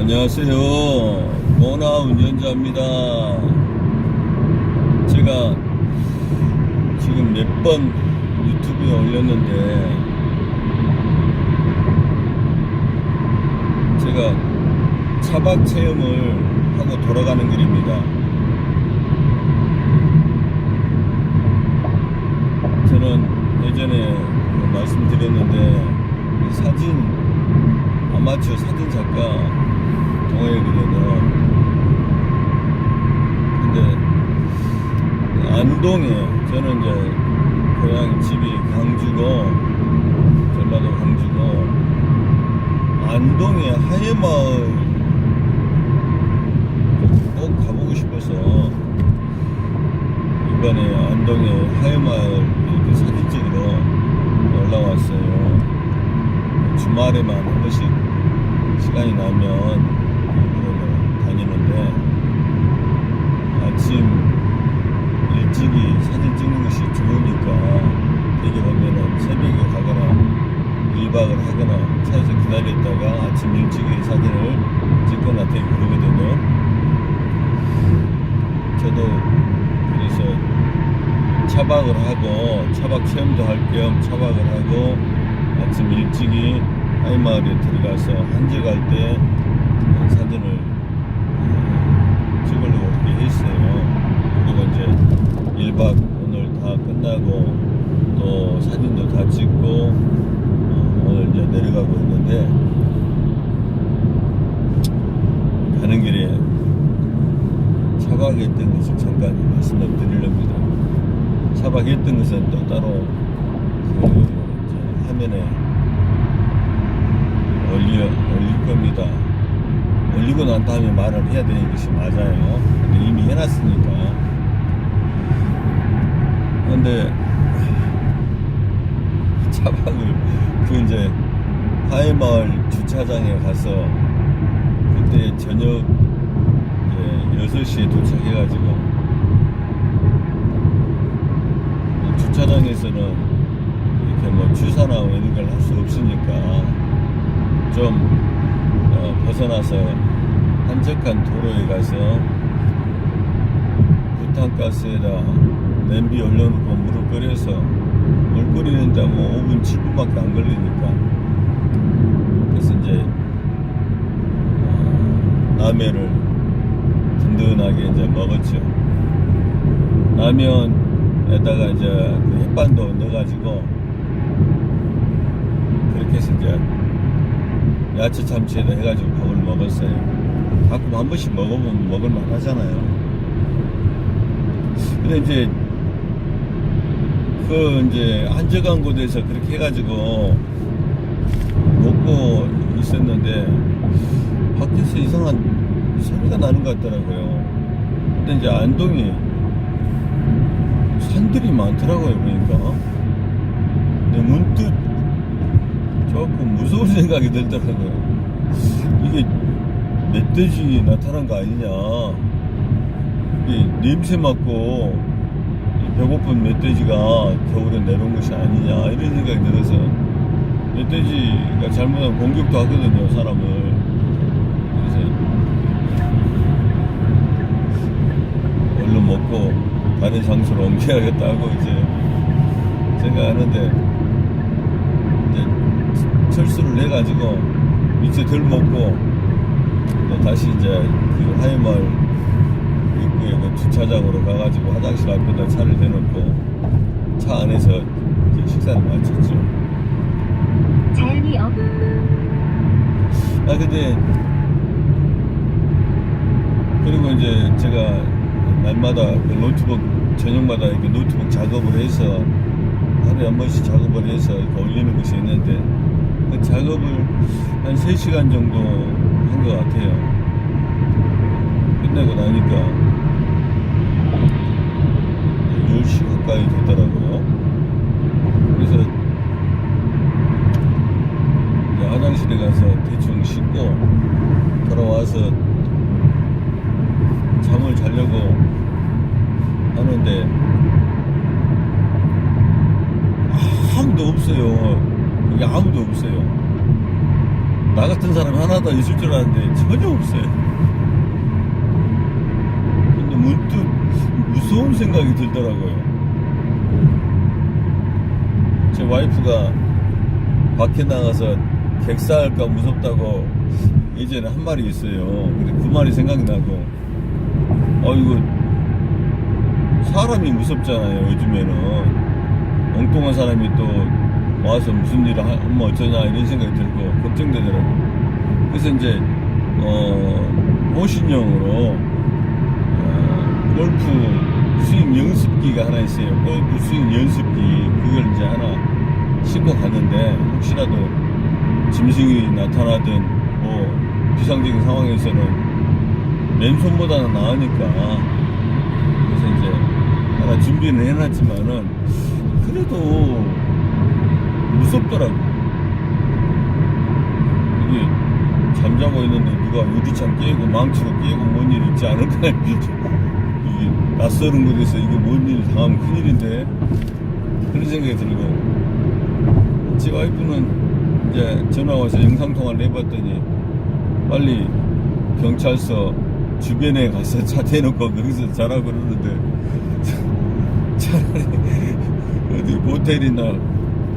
안녕하세요. 모나 운전자입니다. 제가 지금 몇 번 유튜브에 올렸는데 제가 차박 체험을 하고 돌아가는 길입니다. 저는 예전에 말씀드렸는데 사진 아마추어 사진 작가 동호회거든요. 근데 안동에 저는 이제 고향 집이 광주고 전라도 광주고 안동의 하회마을 꼭 가보고 싶어서 이번에 안동의 하회마을 이렇게 사진 찍으러 올라왔어요. 주말에만 한 번씩 시간이 나면 다니는데 아침 일찍이 사진 찍는 것이 좋으니까 되게 보면은 새벽에 가거나 1박을 하거나 차에서 기다렸다가 아침 일찍이 사진을 찍거나 되게 그러거든요. 저도 그래서 차박을 하고 차박 체험도 할 겸 차박을 하고 아침 일찍이 하회마을에 들어가서 한적할 때 사진을 찍으려고 그렇게 했어요. 그리고 이제 1박 오늘 다 끝나고 또 사진도 다 찍고 오늘 이제 내려가고 있는데 가는 길에 차박했던 것을 잠깐 말씀을 드리렵니다. 차박했던 것은 또 따로 화면에 올릴 겁니다. 올리고 난 다음에 말을 해야 되는 것이 맞아요. 근데 이미 해놨으니까. 근데 차박을 이제 하회마을 주차장에 가서 그때 저녁 6시에 도착해가지고 주차장에서는 이렇게 뭐 주차나 이런 걸 할 수 없으니까 좀 벗어나서 한적한 도로에 가서 부탄가스에다 냄비 올려놓고 물을 끓여서 물 끓이는데 뭐 5분 7분밖에 안 걸리니까 그래서 이제 라면을 든든하게 이제 먹었죠. 라면에다가 이제 그 햇반도 넣어가지고 그렇게 해서 이제 야채 참치에다 해가지고 밥을 먹었어요. 가끔 한 번씩 먹어보면 먹을만 하잖아요. 근데 이제 이제 한적한 곳에서 그렇게 해가지고 먹고 있었는데 밖에서 이상한 소리가 나는 것 같더라고요. 근데 이제 안동이 산들이 많더라고요, 보니까. 근데 문득 조금 무서운 생각이 들더라고요. 이게 멧돼지 나타난 거 아니냐. 이게 냄새 맡고 배고픈 멧돼지가 겨울에 내려온 것이 아니냐 이런 생각이 들어서 멧돼지가 잘못하면 공격도 하거든요, 사람을. 그래서 얼른 먹고 다른 장소로 옮겨야겠다 하고 이제 생각하는데 철수를 해가지고 이제 덜 먹고 다시 이제 그 하회마을 입구에 그 주차장으로 가가지고 화장실 앞에다 차를 대놓고 차 안에서 이제 식사를 마쳤죠. 자연이 근데 그리고 이제 제가 날마다 그 노트북 저녁마다 이렇게 노트북 작업을 해서 하루에 한 번씩 작업을 해서 이렇게 올리는 것이 있는데 그 작업을 한 3시간 정도 한 것 같아요. 끝내고 나니까 10시 가까이 됐더라고요. 그래서 이제 화장실에 가서 대충 씻고 돌아와서 잠을 자려고 하는데 아무도 없어요. 여기 아무도 없어요. 나 같은 사람이 하나 더 있을 줄 알았는데 전혀 없어요. 근데 문득 무서운 생각이 들더라고요. 제 와이프가 밖에 나가서 객사할까 무섭다고 예전에 한 말이 있어요. 근데 그 말이 생각나고, 이거 사람이 무섭잖아요. 요즘에는 엉뚱한 사람이 또 와서 무슨 일을 하면 어쩌냐 이런 생각이 들고 걱정되더라고요. 그래서 이제 호신용으로 골프 스윙 연습기가 하나 있어요. 골프 스윙 연습기, 그걸 이제 하나 신고 갔는데 혹시라도 짐승이 나타나든 뭐 비상적인 상황에서는 맨손보다는 나으니까, 그래서 이제 하나 준비는 해놨지만은 그래도 무섭더라고. 이게 잠자고 있는데 누가 유리창 깨고 망치로 깨고 뭔 일 있지 않을까. 이게 낯설은 곳에서 이거 뭔 일 당하면 큰일인데, 그런 생각이 들고, 제 와이프는 이제 전화 와서 영상통화를 해봤더니 빨리 경찰서 주변에 가서 차 대놓고 거기서 자라고 그러는데, 차라리 어디 모텔이나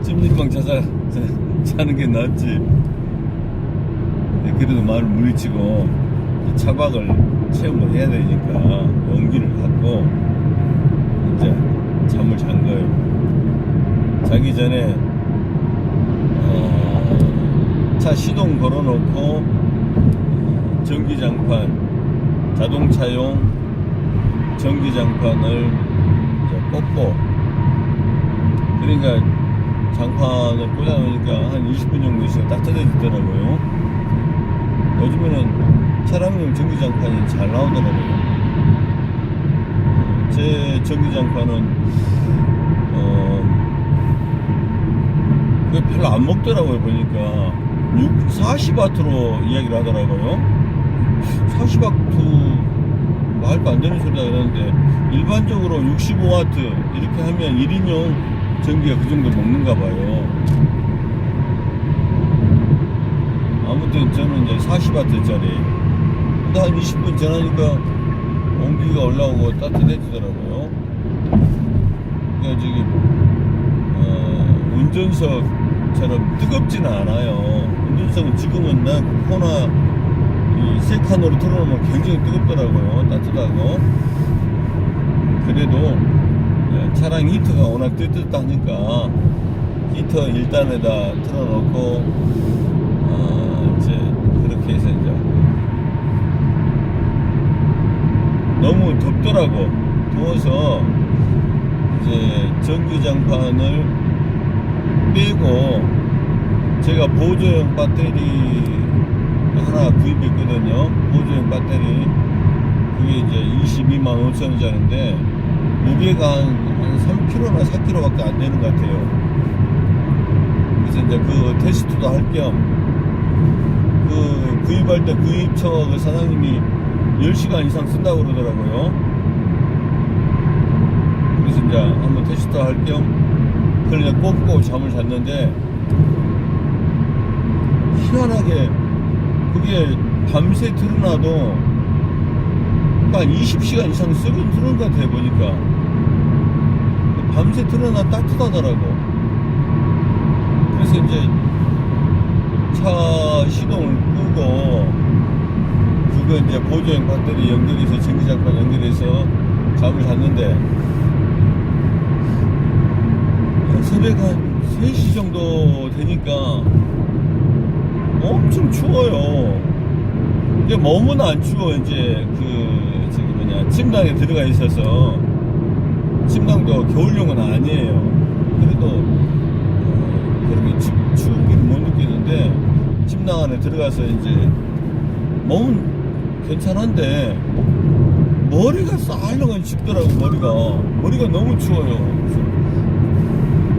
찜질방 찾아 자는 게 낫지. 그래도 말을 물리치고 차박을 체험을 해야 되니까 용기를 갖고 이제 잠을 잔 거예요. 자기 전에 차 시동 걸어놓고 전기장판, 자동차용 전기장판을 꽂고, 그러니까 장판을 꽂아놓으니까 한 20분 정도 있으면 따뜻해지더라고요. 요즘에는 차량용 전기장판이 잘 나오더라고요. 제 전기장판은 그게 별로 안 먹더라고요. 보니까 40W로 이야기를 하더라고요. 40W 말도 안 되는 소리가 그러는데, 일반적으로 65W 이렇게 하면 1인용 전기가 그 정도 먹는가 봐요. 아무튼 저는 이제 40W짜리. 근데 한 20분 지나니까 온기가 올라오고 따뜻해지더라고요. 그러니까 저기 운전석처럼 뜨겁지는 않아요. 운전석은 지금은 나 코나 이 세 칸으로 틀어놓으면 굉장히 뜨겁더라고요. 따뜻하고. 그래도 차량 히터가 워낙 뜨뜻하니까 히터 1단에다 틀어놓고 이제 그렇게 해서 이제 너무 덥더라고. 더워서 이제 전기장판을 빼고 제가 보조용 배터리 하나 구입했거든요. 보조용 배터리. 그게 이제 225,000원짜리인데 무게가 한 3kg나 4kg밖에 안 되는 것 같아요. 그래서 이제 그 테스트도 할 겸 그 구입할 때 구입처 그 사장님이 10시간 이상 쓴다고 그러더라고요. 그래서 이제 한번 테스트 할 겸 그냥 꽂고 잠을 잤는데, 희한하게 그게 밤새 틀어놔도 한 20시간 이상 쓰는 것 같아요. 보니까 밤새 틀어놔 따뜻하더라고. 그래서 이제 차 시동을 끄고 그거 이제 보조용 배터리 연결해서 전기장판 연결해서 잠을 잤는데, 새벽 한 3시 정도 되니까 엄청 추워요. 이게 몸은 안 추워. 이제 침낭에 들어가 있어서, 침낭도 겨울용은 아니에요. 그래도 그렇게 추운 길 못 느끼는데, 침낭 안에 들어가서 이제 몸은 괜찮은데 머리가 쌀렁한 춥더라고. 머리가 너무 추워요. 그래서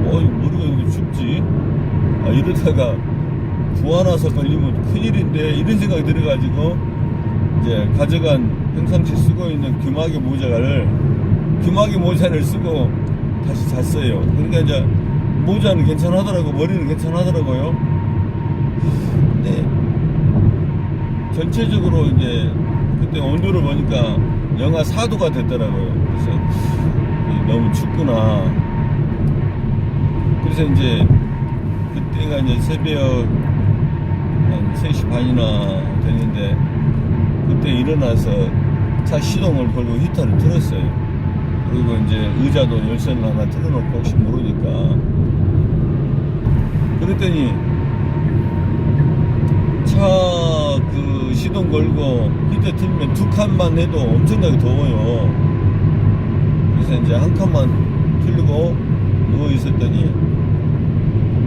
머리가 이렇게 춥지? 이러다가 부하나서 걸리면 큰일인데, 이런 생각이 들어가지고 이제 가져간 평상시 쓰고 있는 귀마개 모자를 쓰고 다시 잤어요. 그러니까 이제 모자는 괜찮하더라고. 머리는 괜찮하더라고요. 근데 전체적으로 이제 그때 온도를 보니까 영하 4도가 됐더라고요. 그래서 너무 춥구나. 그래서 이제 그때가 이제 새벽 한 3시 반이나 됐는데 그때 일어나서 차 시동을 걸고 히터를 틀었어요. 그리고 이제 의자도 열선을 하나 틀어놓고 혹시 모르니까. 그랬더니 차 그 시동 걸고 히터 틀면 2칸만 해도 엄청나게 더워요. 그래서 이제 한 칸만 틀고 누워 있었더니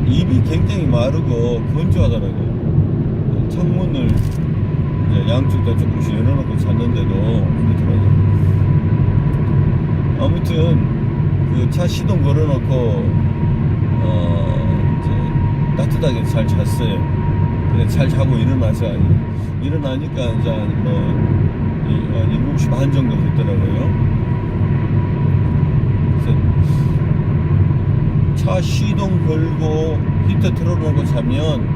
입이 굉장히 마르고 건조하더라고요. 창문을 이제 양쪽 다 조금씩 열어놓고 잤는데도 그렇더라고요. 아무튼 그 차 시동 걸어놓고 이제 따뜻하게 잘 잤어요. 근데 잘 자고 일어나니까 이제 뭐 7시 반 정도 됐더라고요. 그래서 차 시동 걸고 히터 틀어놓고 자면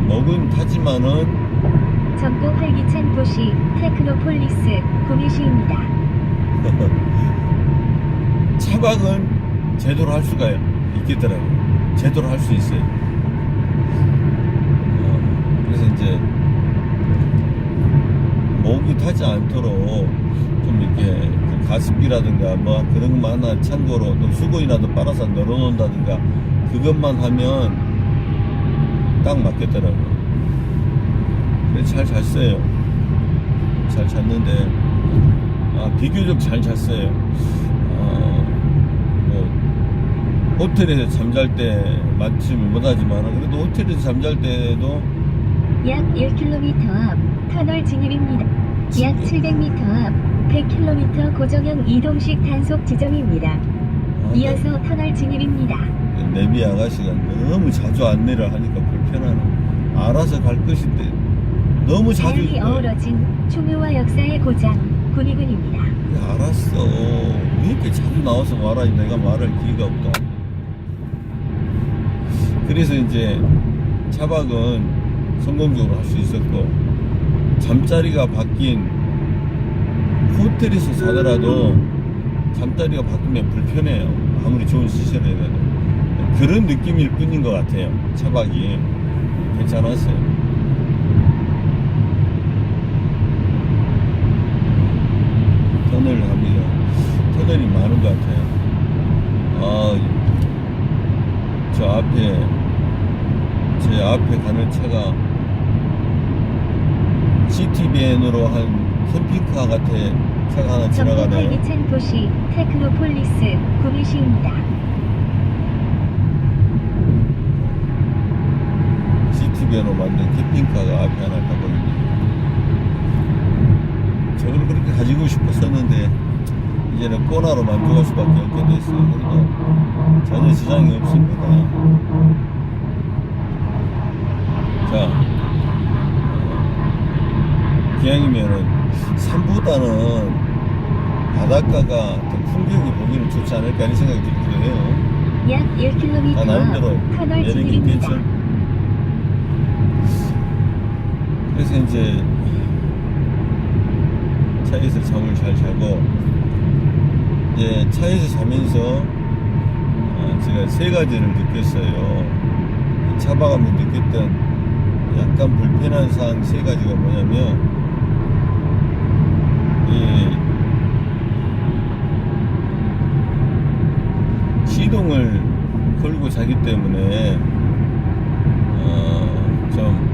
먹은 타지만은 전북 활기찬 도시 테크노폴리스 구미시입니다. 차박은 제대로 할 수가 있겠더라고요. 제대로 할 수 있어요. 그래서 이제 목이 타지 않도록 좀 이렇게 그 가습기라든가 뭐 그런 것만 하나 참고로 또 수건이라도 빨아서 널어놓는다든가 그것만 하면 딱 맞겠더라고요. 그래서 잘 잤어요. 잘 잤는데 비교적 잘 잤어요. 뭐 호텔에서 잠잘 때 맞춤을 못하지만 그래도 호텔에서 잠잘 때도 약 1km 앞 터널 진입입니다. 약 700m 앞 100km 고정형 이동식 단속 지점입니다. 이어서 터널 진입입니다. 내비 아가씨가 너무 자주 안내를 하니까 불편하네. 알아서 갈 것인데 너무 자주 다양히 어우러진 충효와 역사의 고장 군위군입니다. 알았어. 왜 이렇게 자주 나와서 말하? 내가 말할 기회가 없다. 그래서 이제 차박은 성공적으로 할 수 있었고, 잠자리가 바뀐 호텔에서 자더라도 잠자리가 바뀌면 불편해요. 아무리 좋은 시설이라도. 그런 느낌일 뿐인 것 같아요. 차박이 괜찮았어요. 터널을 합니다. 터널이 많은 것 같아요. 제 앞에 가는 차가 시티밴으로 한 캠핑카 같은 차가 하나 전북 지나가네요. 활기찬 도시 테크노폴리스 구미시입니다. 시티밴으로 만든 캠핑카가 앞에 하나 가고 있네요. 저걸 그렇게 가지고 싶었었는데 이제는 꼬나로 만족할 수밖에 없게 됐어요. 그래도 전혀 지장이 없습니다. 자, 기왕이면은 산보다는 바닷가가 더 풍경이 보기는 좋지 않을까 하는 생각이 들기도 해요. 약 1km 나름대로 앞 터널 매력이 진입입니다. 있겠죠. 그래서 이제 차에서 잠을 잘 자고 이제 차에서 자면서 제가 세 가지를 느꼈어요. 차박하면 느꼈던 약간 불편한 사항 세 가지가 뭐냐면 시동을 걸고 자기 때문에 좀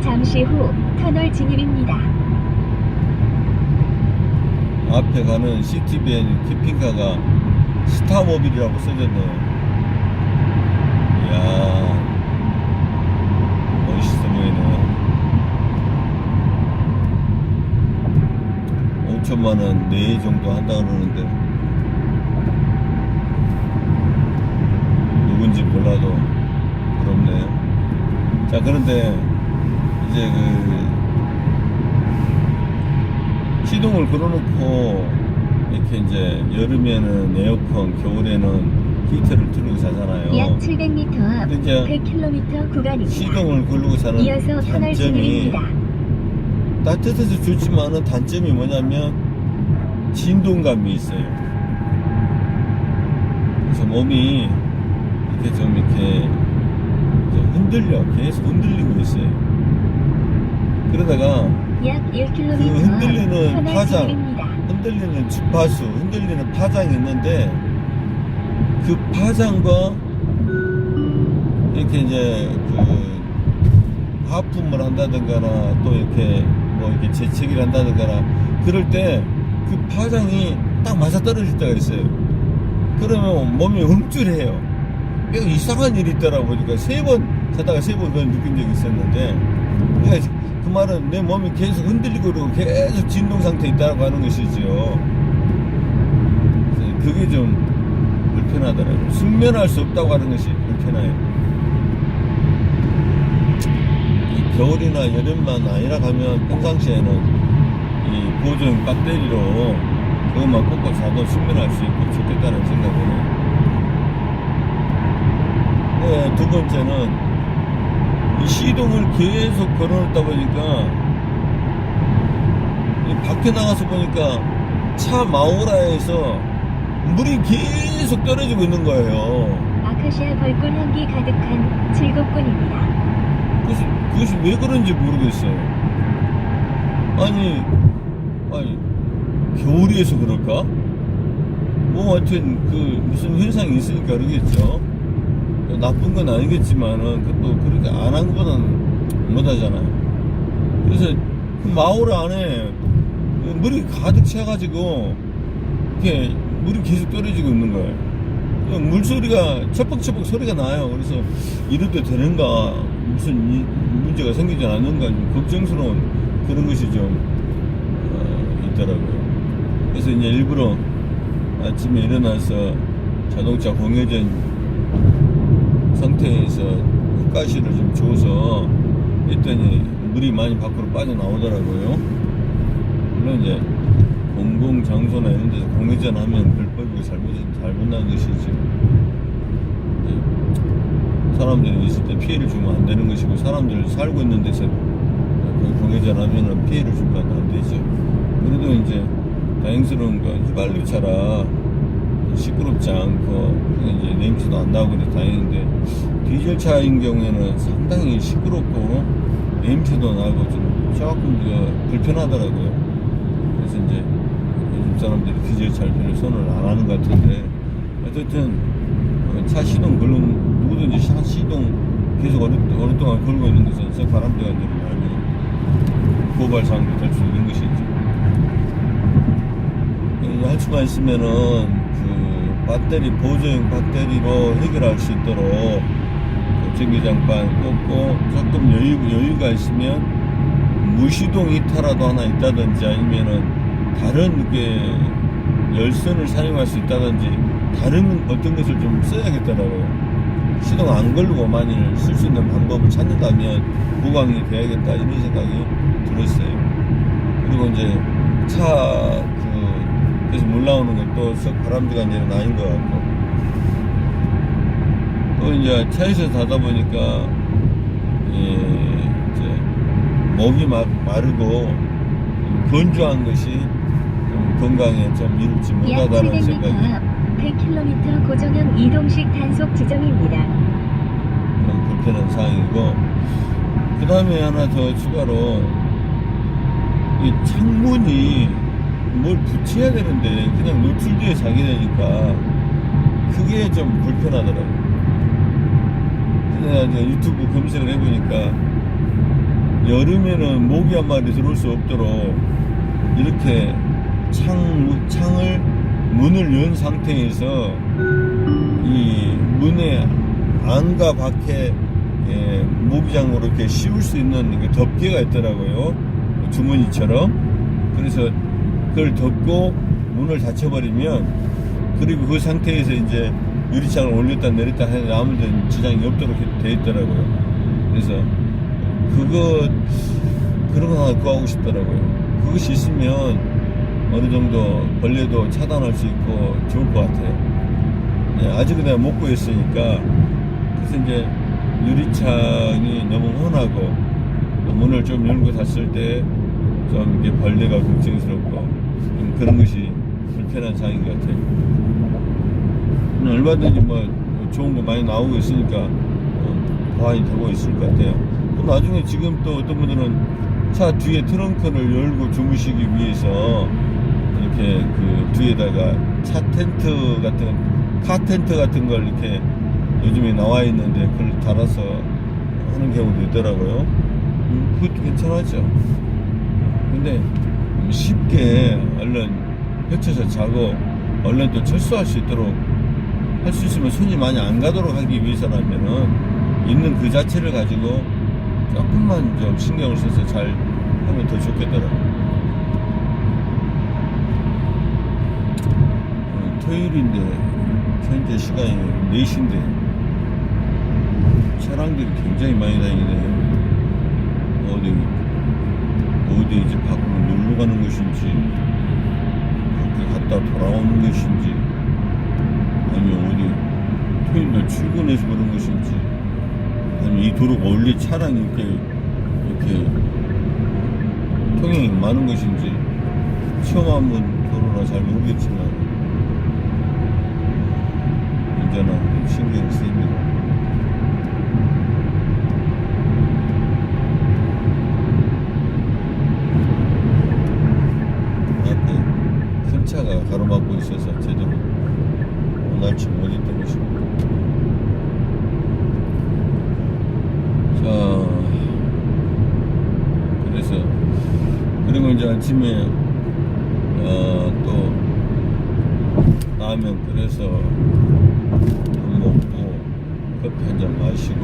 잠시 후 터널 진입입니다. 앞에 가는 시티밴 캠핑카가 스타모빌이라고 써졌네요. 이야, 멋있어 보이네. 5천만원 내 정도 한다 그러는데 누군지 몰라도 부럽네요. 자, 그런데 이제 시동을 걸어놓고 이렇게 이제 여름에는 에어컨, 겨울에는 히터를 틀고 자잖아요. 약 700m 앞 이제 100km 구간입니다. 시동을 걸고 자는 이어서 터널 단점이 진입입니다. 따뜻해서 좋지만은 단점이 뭐냐면 진동감이 있어요. 그래서 몸이 이렇게 좀 이렇게 흔들려, 계속 흔들리고 있어요. 그러다가 약 1km 그 흔들리는 앞 터널 파장, 진입입니다. 흔들리는 주파수, 흔들리는 파장이 있는데 그 파장과 이렇게 이제 그 하품을 한다든가나 또 이렇게 뭐 이렇게 재채기를 한다든가나 그럴 때 그 파장이 딱 맞아 떨어질 때가 있어요. 그러면 몸이 움찔해요. 계속 이상한 일이 있더라고 보니까 3번 자다가 3번 그걸 느낀 적이 있었는데, 그러니까 그 말은 내 몸이 계속 흔들리고 그러고 계속 진동 상태에 있다고 하는 것이지요. 그래서 그게 좀 불편하더라고요. 숙면할 수 없다고 하는 것이 불편해요. 이 겨울이나 여름만 아니라 가면 평상시에는 이 보조용 배터리로 그것만 꽂고 자도 숙면할 수 있고 좋겠다는 생각을 해요. 네, 두 번째는 이 시동을 계속 걸어놓다 보니까 이 밖에 나가서 보니까 차 마오라에서 물이 계속 떨어지고 있는 거예요. 아카시아 벌꿀 향기 가득한 7곡군입니다. 그것이 왜 그런지 모르겠어요. 아니 겨울이어서 그럴까? 뭐 하여튼 그 무슨 현상이 있으니까 그러겠죠. 나쁜 건 아니겠지만은 또 그렇게 안 한 것보다는 못하잖아요. 그래서 그 마오라 안에 물이 가득 차가지고 이렇게 물이 계속 떨어지고 있는 거예요. 물소리가 척벅척벅 소리가 나요. 그래서 이래도 되는가, 무슨 문제가 생기지 않는가 좀 걱정스러운 그런 것이 좀 있더라고요. 그래서 이제 일부러 아침에 일어나서 자동차 공회전 상태에서 흙가시를 좀 줘서 했더니 물이 많이 밖으로 빠져나오더라고요. 물론 이제 공공장소나 이런 데서 공회전 하면 불법이고 잘못난 것이지, 사람들이 있을 때 피해를 주면 안 되는 것이고, 사람들 살고 있는 데서 그 공회전 하면 피해를 주면 안 되죠. 그래도 이제 다행스러운 건 휘발유차라 시끄럽지 않고 이제 냄새도 안 나고 그래 다행인데, 디젤차인 경우에는 상당히 시끄럽고 냄새도 나고 좀 조금 불편하더라고요. 그래서 이제 요즘 사람들이 디젤차를 별로 선호를 안 하는 것 같은데, 어쨌든 차 시동 누구든지 차 시동 계속 오랫동안 걸고 있는 것은 바람대가 많이 고발사항도 될 수 있는 것이죠. 할 수만 있으면은 그 배터리, 보조용 배터리로 해결할 수 있도록 그 전기장판 꽂고, 조금 여유가 있으면 무시동 히터라도 하나 있다든지, 아니면은 다른 게 열선을 사용할 수 있다든지 다른 어떤 것을 좀 써야겠더라고요. 시동 안 걸고 만일 쓸 수 있는 방법을 찾는다면 보강이 돼야겠다 이런 생각이 들었어요. 그리고 이제 차 그래서 물 나오는 것도 썩 바람직한 일은 아닌 것 같고, 또 이제 차에서 타다 보니까 이제 목이 마르고 건조한 것이 좀 건강에 좀 이롭지 약 못하다는 700m 생각이, 앞 100km 고정형 이동식 단속 지점입니다. 그런 불편한 사항이고, 그 다음에 하나 더 추가로 이 창문이 뭘 붙여야 되는데 그냥 노출되어 자게 되니까 그게 좀 불편하더라고요. 내가 이제 유튜브 검색을 해보니까 여름에는 모기 한 마리 들어올 수 없도록 이렇게 창을 문을 연 상태에서 이 문의 안과 밖에 모기장으로 이렇게 씌울 수 있는 덮개가 있더라고요. 주머니처럼. 그래서 그걸 덮고 문을 닫혀버리면, 그리고 그 상태에서 이제 유리창을 올렸다 내렸다 하는 아무 데는 지장이 없도록 돼 있더라고요. 그래서 그런 거 하나 구하고 싶더라고요. 그것이 있으면 어느 정도 벌레도 차단할 수 있고 좋을 것 같아요. 아직은 내가 못 구했으니까. 그래서 이제 유리창이 너무 훤하고 문을 좀 열고 닫을 때 좀 이게 벌레가 걱정스럽고 좀 그런 것이 불편한 상인 것 같아요. 얼마든지 뭐 좋은 거 많이 나오고 있으니까 보완이 되고 있을 것 같아요. 또 나중에 지금 또 어떤 분들은 차 뒤에 트렁크를 열고 주무시기 위해서 이렇게 그 뒤에다가 차 텐트 같은 카 텐트 같은 걸 이렇게 요즘에 나와 있는데 그걸 달아서 하는 경우도 있더라고요. 그것도 괜찮았죠. 근데 쉽게 얼른 펼쳐서 자고 얼른 또 철수할 수 있도록 할 수 있으면 손이 많이 안 가도록 하기 위해서라면은 있는 그 자체를 가지고 조금만 좀 신경을 써서 잘 하면 더 좋겠더라고요. 토요일인데 현재 시간이 4시인데 차량들이 굉장히 많이 다니네요. 어디 이제 밖으로 놀러 가는 것인지 밖에 갔다 돌아오는 것인지 아니면 어디 토요일날 출근해서 그런 것인지 아니면 이 도로가 원래 차량이 이렇게 통행이 많은 것인지 처음 한번 도로라 잘 모르겠지만 운전하는 신경이 쓰입니다. 큰 차가 가로막고 있어서 제대로 원활치 못했던 것입니다. 자, 그래서 그리고 이제 아침에 또 라면 끓여서 밥 먹고 커피 한 잔 마시고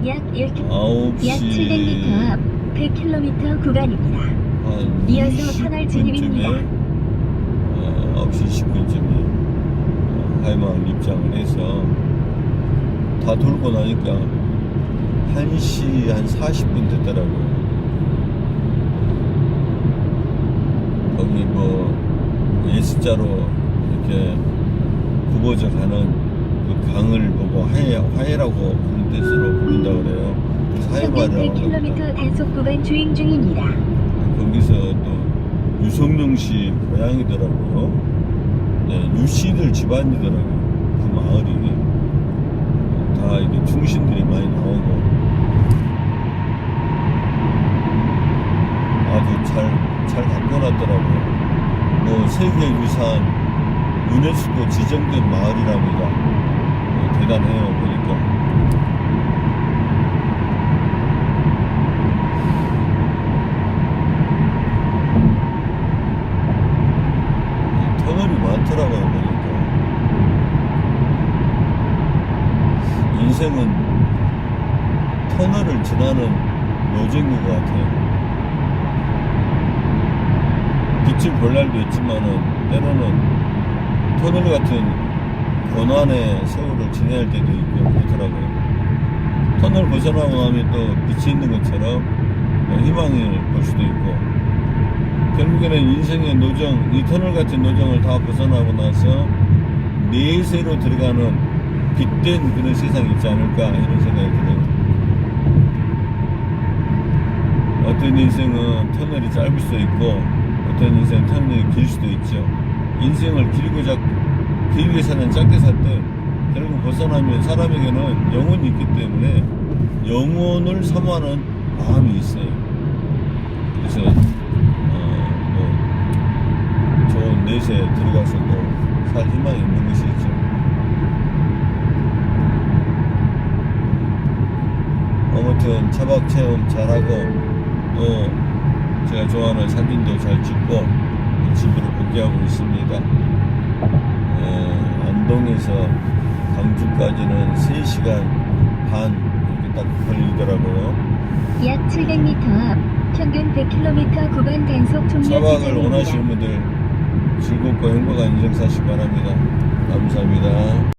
약 9시 약 700m 앞 100km 구간입니다. 이어서 터널 진입입니다. 9시 10분쯤에 하이마을 입장을 해서 다 돌고 나니까 1시 한 40분 됐더라고요. 거기 뭐 S자로 이렇게 굽어져 가는 그 강을 보고 화해라고 부른 뜻으로 부른다 그래요. 그래서 하이마을이라고 100km 단속 구간 주행 중입니다. 거기서 또 유성룡 씨 고향이더라고요. 네, 유씨들 집안이더라고요. 그 마을이 다 이게 충신들이 많이 나오고 아주 잘 갖고 놨더라고요. 뭐 세계유산 유네스코 지정된 마을이랍니다. 대단해요 보니까. 터널이 많더라고요 보니까. 인생은 터널을 지나는 노잼인 것 같아요. 빛을 볼 날도 있지만은 때로는 터널 같은 고난의 세월을 지내야 할 때도 있고 그렇더라고요. 터널 벗어나고 나면 또 빛이 있는 것처럼 희망을 볼 수도 있고, 결국에는 인생의 노정, 이 터널 같은 노정을 다 벗어나고 나서 내세로 들어가는 빛된 그런 세상이 있지 않을까 이런 생각이 들어요. 어떤 인생은 터널이 짧을 수도 있고 어떤 인생은 터널이 길 수도 있죠. 인생을 길게 사는 짧게 살때 결국 벗어나면 사람에게는 영혼이 있기 때문에 영혼을 사모하는 마음이 있어요. 그래서 뭐 좋은 내세에 들어가서 또 살 희망이 있는 것이 있죠. 아무튼 차박 체험 잘하고 또 제가 좋아하는 사진도 잘 찍고 집으로 복귀하고 있습니다. 안동에서 광주까지는 3시간 반 이렇게 딱 걸리더라고요. 약 700m 앞 평균 100km 구간 단속 종료 차박을 지점입니다. 원하시는 분들 즐겁고 행복한 인생 사시기 바랍니다. 감사합니다.